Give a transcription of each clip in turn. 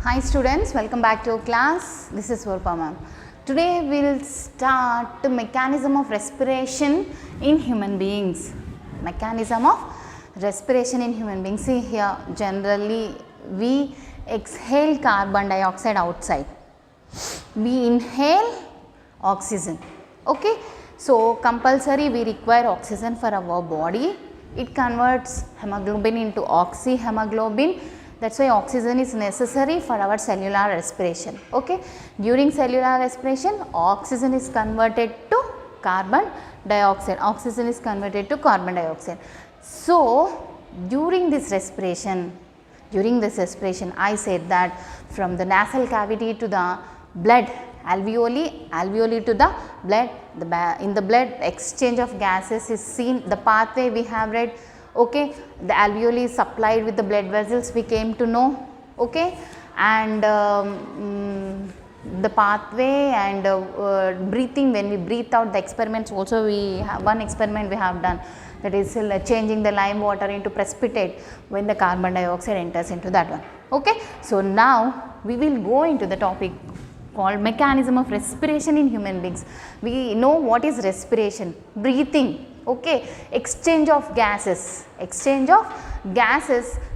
Hi students, welcome back to our class. This is Swarpa ma'am. Today we will start the mechanism of respiration in human beings. Mechanism of respiration in human beings. See here, generally we exhale carbon dioxide outside. We inhale oxygen. Okay. So compulsory we require oxygen for our body. It converts hemoglobin into oxyhemoglobin. That's why oxygen is necessary for our cellular respiration. Okay. During cellular respiration, oxygen is converted to carbon dioxide. Oxygen is converted to carbon dioxide. So, during this respiration, I said that from the nasal cavity to the blood, alveoli to the blood, in the blood exchange of gases is seen. The pathway we have read. Okay, the alveoli is supplied with the blood vessels, we came to know. Okay, and the pathway and breathing, when we breathe out, the experiments also, we have one experiment we have done, that is changing the lime water into precipitate when the carbon dioxide enters into that one. Okay, so now we will go into the topic called mechanism of respiration in human beings. We know what is respiration, breathing. Okay, exchange of gases.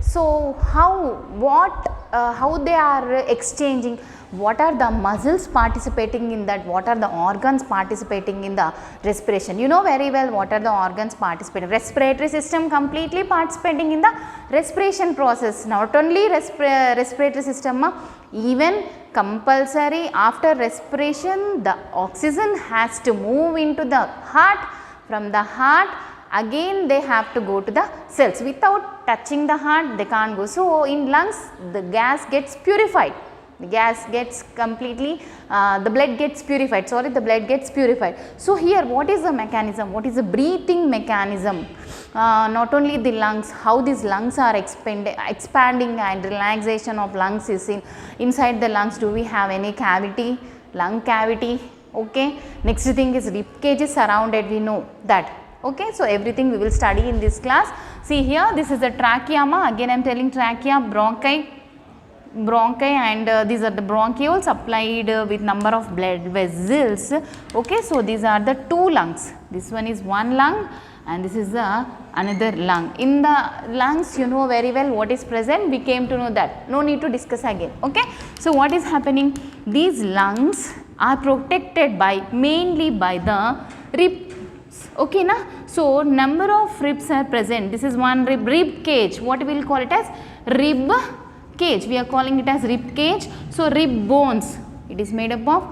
So how they are exchanging, what are the muscles participating in that, what are the organs participating in the respiration. You know very well what are the organs participating. Respiratory system completely participating in the respiration process. Not only respiratory system, even compulsory after respiration the oxygen has to move into the heart. From the heart again they have to go to the cells. Without touching the heart they can't go. So, in lungs the gas gets purified. The gas gets completely, the blood gets purified. So, here what is the mechanism? What is the breathing mechanism? Not only the lungs, how these lungs are expanding and relaxation of lungs is inside the lungs. Do we have any cavity? Lung cavity. Okay. Next thing is rib cage is surrounded, we know that. Okay. So, everything we will study in this class. See here, this is the trachea. Again I am telling trachea, bronchi and these are the bronchioles supplied with number of blood vessels. Okay. So, these are the two lungs. This one is one lung and this is the another lung. In the lungs you know very well what is present, we came to know that, no need to discuss again. Okay. So, what is happening? These lungs are protected by mainly by the ribs. Okay na? So, number of ribs are present. This is one rib cage. What we will call it as? Rib cage. We are calling it as rib cage. So, rib bones. It is made up of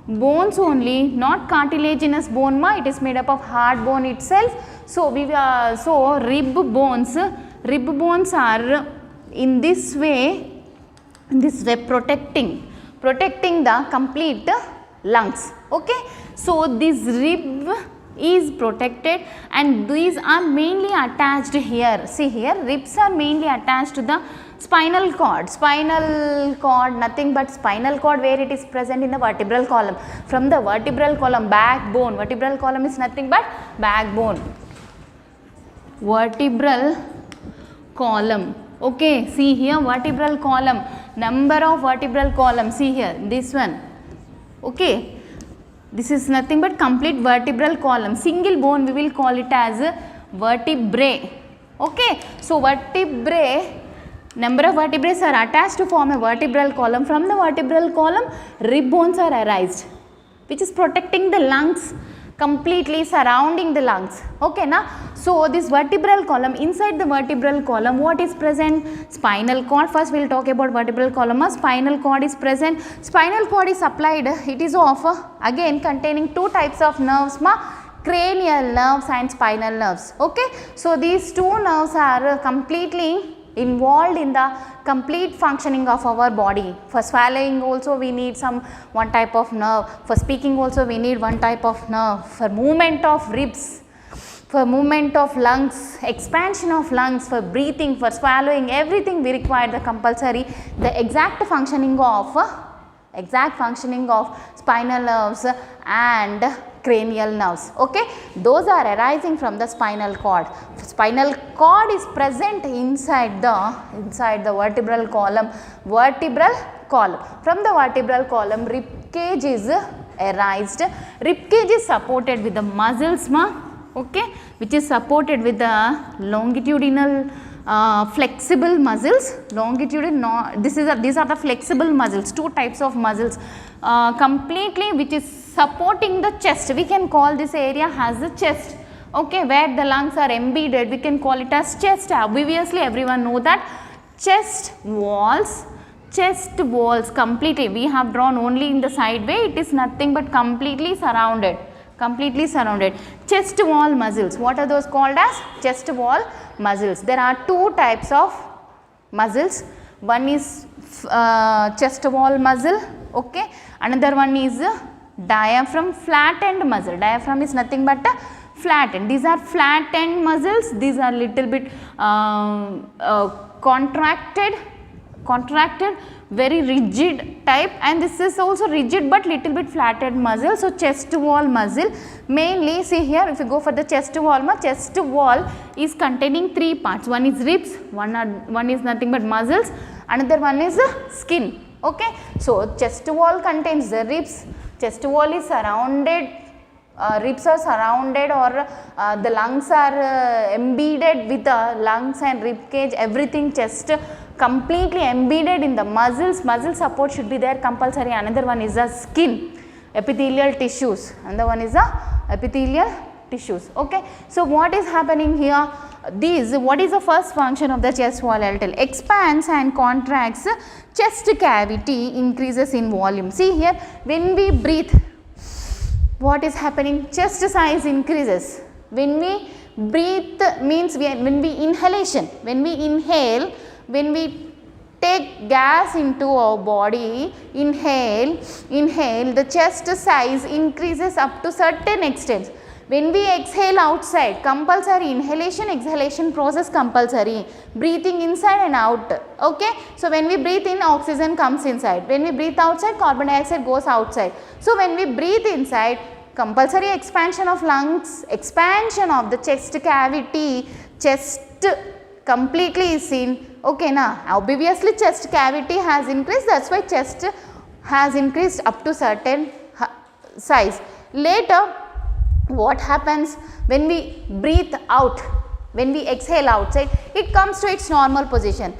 bones only, not cartilaginous bone ma. It is made up of hard bone itself. So, rib bones are in this way protecting the complete lungs. Okay. So, this rib is protected and these are mainly attached here. See here, ribs are mainly attached to the spinal cord. Nothing but spinal cord, where it is present in the vertebral column. From the vertebral column, backbone. Vertebral column is nothing but backbone. Vertebral column. Okay. See here, vertebral column. Number of vertebral column. See here, this one. Okay, this is nothing but complete vertebral column. Single bone we will call it as vertebrae. Okay, so vertebrae, number of vertebrae are attached to form a vertebral column. From the vertebral column, rib bones are arised, which is protecting the lungs, completely surrounding the lungs. Okay na? So, this vertebral column, inside the vertebral column what is present? Spinal cord. First we will talk about vertebral column. Spinal cord is present. Spinal cord is supplied, it is of again containing two types of nerves, cranial nerves and spinal nerves. Okay. So, these two nerves are completely involved in the complete functioning of our body. For swallowing also we need one type of nerve. For speaking also we need one type of nerve. For movement of ribs, for movement of lungs, expansion of lungs, for breathing, for swallowing, everything we require the compulsory, the exact functioning of spinal nerves and cranial nerves. Okay, those are arising from the spinal cord. Spinal cord is present inside the vertebral column. Vertebral column. From the vertebral column, rib cage is raised. Rib cage is supported with the muscles, okay, which is supported with the longitudinal flexible muscles. These are the flexible muscles, two types of muscles completely, which is supporting the chest. We can call this area as the chest, okay, where the lungs are embedded, we can call it as chest. Obviously everyone know that chest walls completely, we have drawn only in the side way, it is nothing but completely surrounded. Chest wall muscles, what are those called as? Chest wall muscles. There are two types of muscles, one is chest wall muscle, okay, another one is diaphragm flattened muscle. Diaphragm is nothing but a flattened. These are flattened muscles, these are little bit contracted, very rigid type, and this is also rigid but little bit flattened muscle. So chest wall muscle mainly, see here, if you go for the chest wall is containing three parts. One is ribs, one is nothing but muscles, another one is skin, okay. So chest wall contains the ribs, chest wall is surrounded, ribs are surrounded, or the lungs are embedded with the lungs and rib cage, everything chest completely embedded in the muscles. Muscle support should be there compulsory. Another one is the skin, epithelial tissues, another one is the epithelial tissues, okay. So what is happening here? What is the first function of the chest wall? I'll tell. Expands and contracts chest cavity, increases in volume. See here, when we breathe, what is happening? Chest size increases. When we breathe means when we inhale, when we take gas into our body, inhale, the chest size increases up to certain extent. When we exhale outside, compulsory inhalation, exhalation process compulsory, breathing inside and out, okay. So when we breathe in, oxygen comes inside. When we breathe outside, carbon dioxide goes outside. So when we breathe inside, compulsory expansion of lungs, expansion of the chest cavity, chest completely is seen, okay na. Obviously chest cavity has increased, that's why chest has increased up to certain size. Later what happens when we breathe out, when we exhale outside, it comes to its normal position.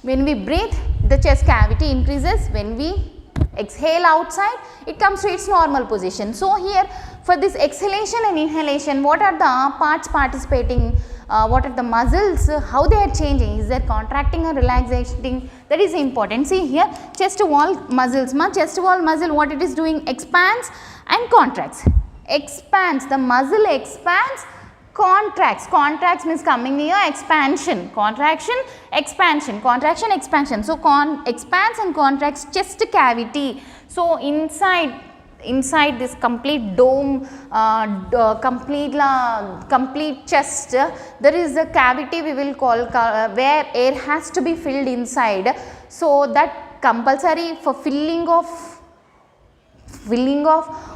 When we breathe, the chest cavity increases. When we exhale outside, it comes to its normal position. So here for this exhalation and inhalation, what are the parts participating? What are the muscles, how they are changing, is there contracting or relaxing, that is important. See here, chest wall muscles, chest wall muscle, what it is doing? Expands and contracts. Expands, the muscle expands, contracts. Contracts means coming near expansion, contraction, expansion, contraction, expansion. So expands and contracts chest cavity. So inside this complete dome, complete chest, there is a cavity we will call where air has to be filled inside. So that compulsory for filling of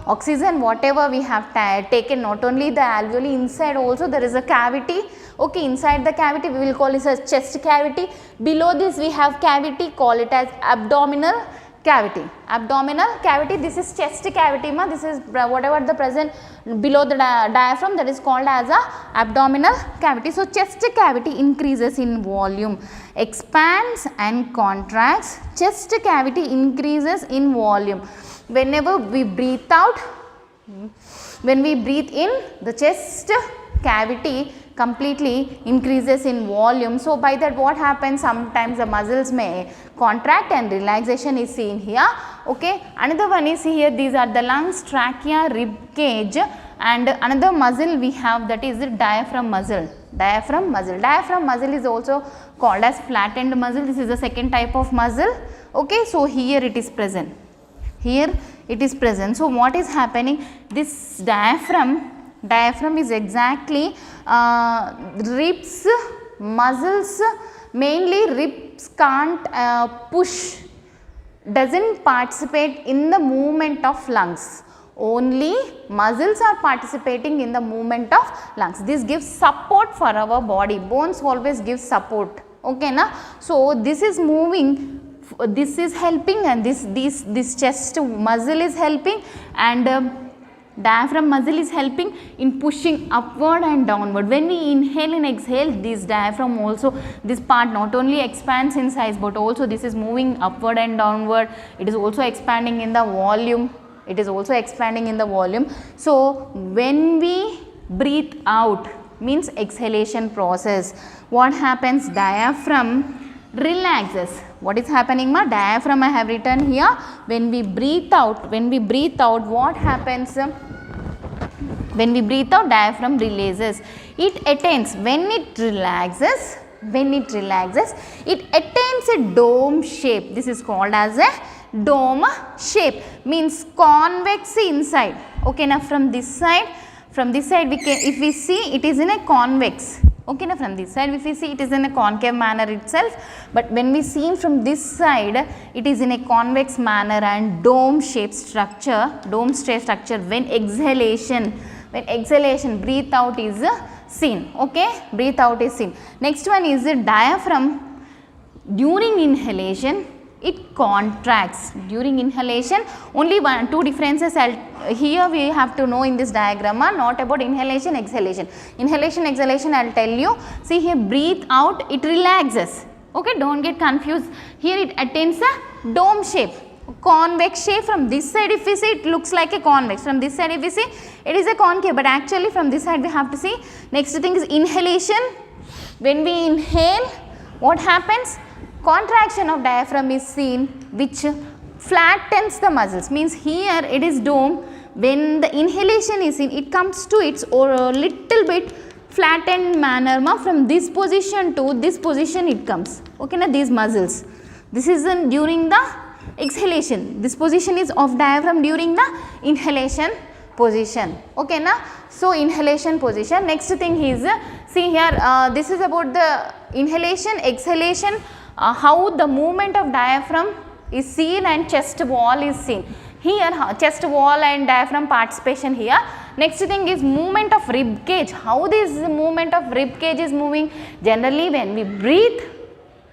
oxygen, whatever we have taken, not only the alveoli, inside also there is a cavity, okay. Inside the cavity we will call it as chest cavity. Below this we have cavity, call it as abdominal cavity. Abdominal cavity, this is chest cavity, this is whatever the present below the diaphragm, that is called as a abdominal cavity. So chest cavity increases in volume, expands and contracts, chest cavity increases in volume. Whenever we breathe out, when we breathe in, the chest cavity completely increases in volume. So by that what happens, sometimes the muscles may contract and relaxation is seen here, okay. Another one is here, these are the lungs, trachea, rib cage, and another muscle we have, that is the diaphragm muscle. Diaphragm muscle is also called as flattened muscle. This is the second type of muscle, okay. So here it is present. So what is happening? This diaphragm is exactly ribs, muscles, mainly ribs can't push, doesn't participate in the movement of lungs. Only muscles are participating in the movement of lungs. This gives support for our body. Bones always give support, okay na. So this is moving this is helping, and this chest muscle is helping, and diaphragm muscle is helping in pushing upward and downward. When we inhale and exhale, this diaphragm also, this part not only expands in size, but also this is moving upward and downward. It is also expanding in the volume. It is also expanding in the volume. So when we breathe out, means exhalation process, what happens? Diaphragm relaxes. What is happening, ma? Diaphragm I have written here. When we breathe out, what happens? When we breathe out, diaphragm releases. It attains, when it relaxes, it attains a dome shape. This is called as a dome shape, means convex inside. Okay, now from this side we can, if we see, it is in a convex. Okay, now from this side if we see, it is in a concave manner itself, but when we see from this side, it is in a convex manner and dome structure. When exhalation, breathe out is seen. Okay, breathe out is seen. Next one is the diaphragm. During inhalation, it contracts. During inhalation, only two differences here we have to know in this diagram are not about inhalation, exhalation. Inhalation, exhalation I will tell you. See here, breathe out, it relaxes. Okay, don't get confused. Here it attains a dome shape, convex shape. From this side if we see, it looks like a convex. From this side if we see, it is a concave, but actually from this side we have to see. Next thing is inhalation. When we inhale, what happens? Contraction of diaphragm is seen, which flattens the muscles, means here it is dome. When the inhalation is seen, it comes to its little bit flattened manner. From this position to this position it comes. Okay, now these muscles, this is during the exhalation. This position is of diaphragm during the inhalation position. Okay, na? So inhalation position. Next thing is, see here, this is about the inhalation, exhalation, how the movement of diaphragm is seen and chest wall is seen. Here chest wall and diaphragm participation here. Next thing is movement of rib cage. How this movement of rib cage is moving? Generally when we breathe,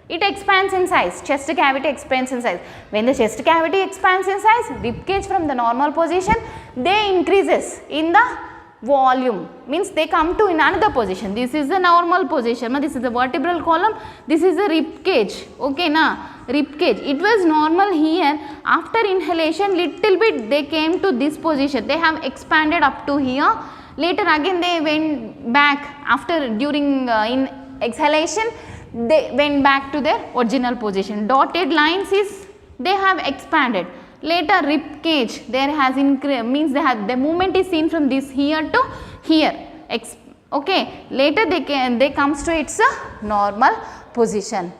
it expands in size, chest cavity expands in size. When the chest cavity expands in size, rib cage from the normal position, they increases in the volume, means they come to in another position. This is the normal position, this is the vertebral column, this is the rib cage. Okay, na? Rib cage, it was normal here. After inhalation, little bit they came to this position, they have expanded up to here. Later again they went back after, during in exhalation, they went back to their original position. Dotted lines is they have expanded. Later rib cage there has increased, means the movement is seen from this here to here. Okay, later they comes to its normal position.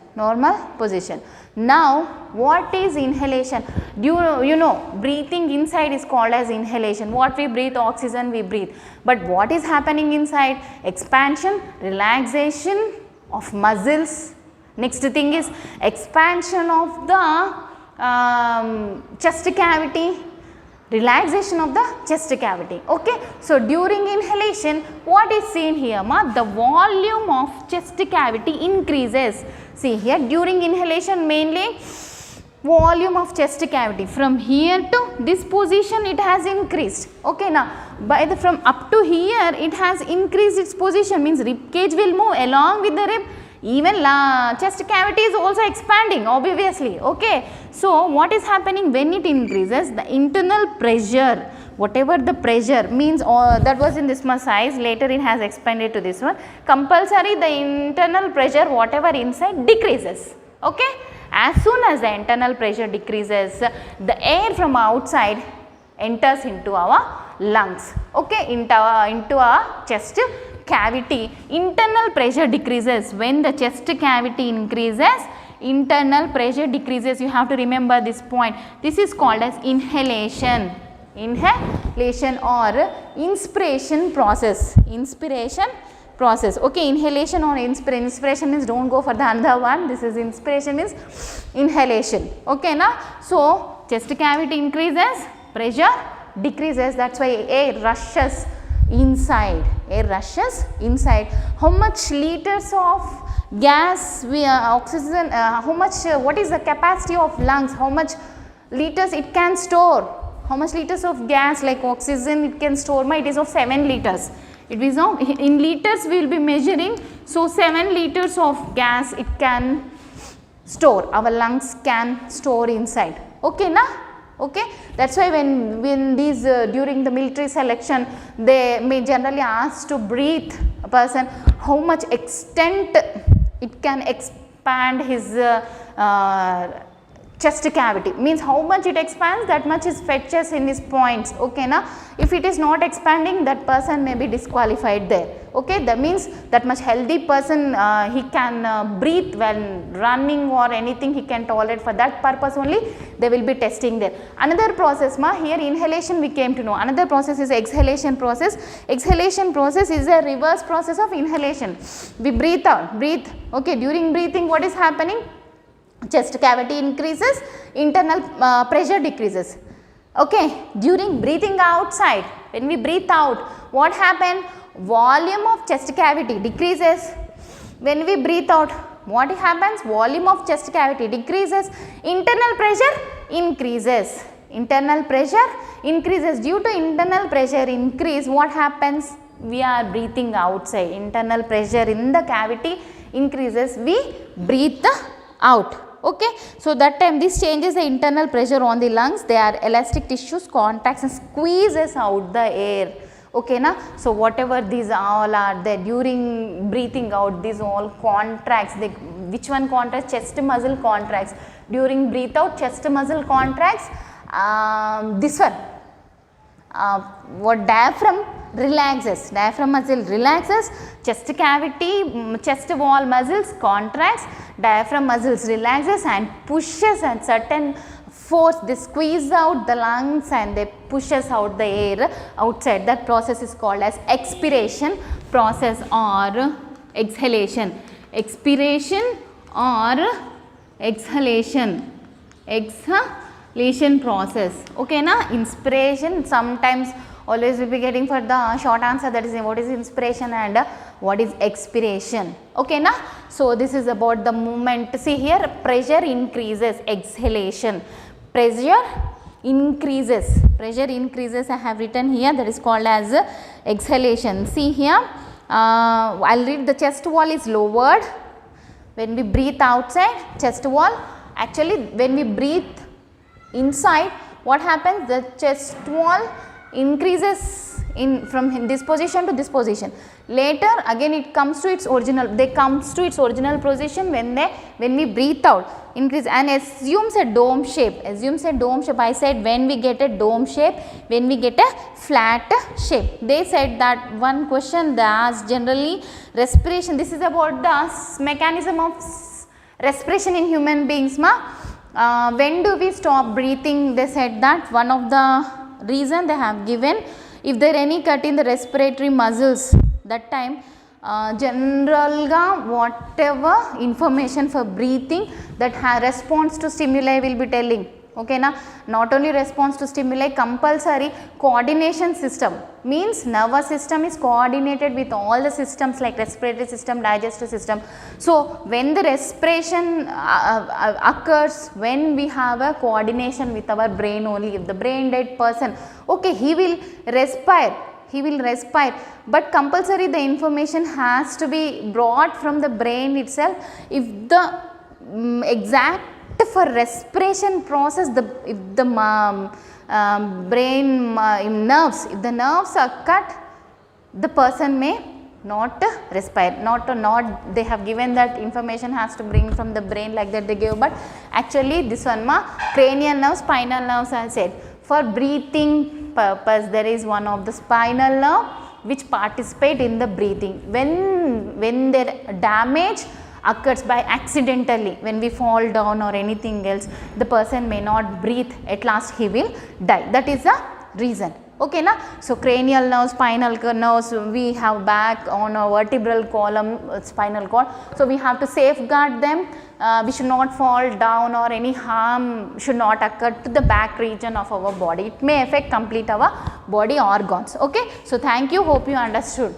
Now what is inhalation? You know breathing inside is called as inhalation. What we breathe, oxygen we breathe, but what is happening inside? Expansion, relaxation of muscles. Next thing is expansion of the chest cavity, relaxation of the chest cavity. Okay, so during inhalation, what is seen here, the volume of chest cavity increases. See here, during inhalation mainly volume of chest cavity, from here to this position it has increased. Okay, now from up to here it has increased its position, means rib cage will move along with the rib. Even chest cavity is also expanding, obviously. Okay, so what is happening when it increases? The internal pressure, whatever the pressure means, that was in this much size, later it has expanded to this one. Compulsory, the internal pressure whatever inside decreases. Okay, as soon as the internal pressure decreases, the air from outside enters into our lungs. Okay, into our chest cavity. Internal pressure decreases. When the chest cavity increases, internal pressure decreases. You have to remember this point. This is called as inhalation. Inhalation or inspiration process. Okay, inhalation or inspiration is, don't go for the other one. This is inspiration is inhalation. Okay, na? So chest cavity increases, pressure decreases. That's why air rushes inside. How much liters of gas, oxygen, how much, what is the capacity of lungs, how much liters it can store, how much liters of gas like oxygen it can store, it is of 7 liters. It is of, in liters we will be measuring, so 7 liters of gas it can store, our lungs can store inside, okay na? Okay, that is why when these during the military selection they may generally ask to breathe a person how much extent it can expand his chest cavity, means how much it expands, that much is fetches in his points, okay na? If it is not expanding, that person may be disqualified there, okay? That means that much healthy person he can breathe when running or anything, he can tolerate, for that purpose only they will be testing there. Another process here inhalation we came to know, another process is exhalation process. Exhalation process is a reverse process of inhalation. We breathe out, breathe, okay? During breathing what is happening? Chest cavity increases, internal pressure decreases, okay? During breathing outside, when we breathe out, what happen? Volume of chest cavity decreases. When we breathe out, what happens? Volume of chest cavity decreases, internal pressure increases. Internal pressure increases. Due to internal pressure increase, what happens? We are breathing outside, internal pressure in the cavity increases, we breathe out. Okay, so that time this changes the internal pressure on the lungs, they are elastic tissues, contracts and squeezes out the air, okay na? So whatever these all are there, during breathing out these all contracts, they, which one contracts? Chest muscle contracts. During breathe out, chest muscle contracts, this one, what diaphragm relaxes, diaphragm muscle relaxes, chest cavity, chest wall muscles contracts, diaphragm muscles relaxes and pushes at certain force, they squeeze out the lungs and they pushes out the air outside. That process is called as expiration process or exhalation. Expiration or exhalation. Exhalation process, okay na? Inspiration sometimes always will be getting for the short answer, that is what is inspiration and what is expiration, okay na? So this is about the movement. See here, pressure increases, exhalation, pressure increases, I have written here, that is called as exhalation. See here, I will read, the chest wall is lowered when we breathe outside, chest wall, actually when we breathe inside, what happens? The chest wall increases from this position to this position. Later again it comes to its original, position when we breathe out, increase and assumes a dome shape, I said when we get a dome shape, when we get a flat shape. They said that one question they asked generally, respiration, this is about the mechanism of respiration in human beings when do we stop breathing? They said that one of the reason they have given, if there any cut in the respiratory muscles, that time general ga whatever information for breathing that response to stimuli will be telling, okay na? Not only response to stimuli, compulsory coordination system, means nervous system is coordinated with all the systems like respiratory system, digestive system. So when the respiration occurs, when we have a coordination with our brain only, if the brain dead person, okay, he will respire, but compulsory the information has to be brought from the brain itself. If the exact for respiration process, if the brain nerves, if the nerves are cut, the person may not respire, not they have given that information has to bring from the brain like that they gave, but actually this one cranial nerves, spinal nerves are said. For breathing purpose, there is one of the spinal nerve which participate in the breathing. When there damage occurs by accidentally, when we fall down or anything else, the person may not breathe, at last he will die. That is the reason, okay na? So cranial nerves, spinal nerves, we have back on a vertebral column, spinal cord, so we have to safeguard them. We should not fall down or any harm should not occur to the back region of our body. It may affect complete our body organs, okay? So thank you, hope you understood.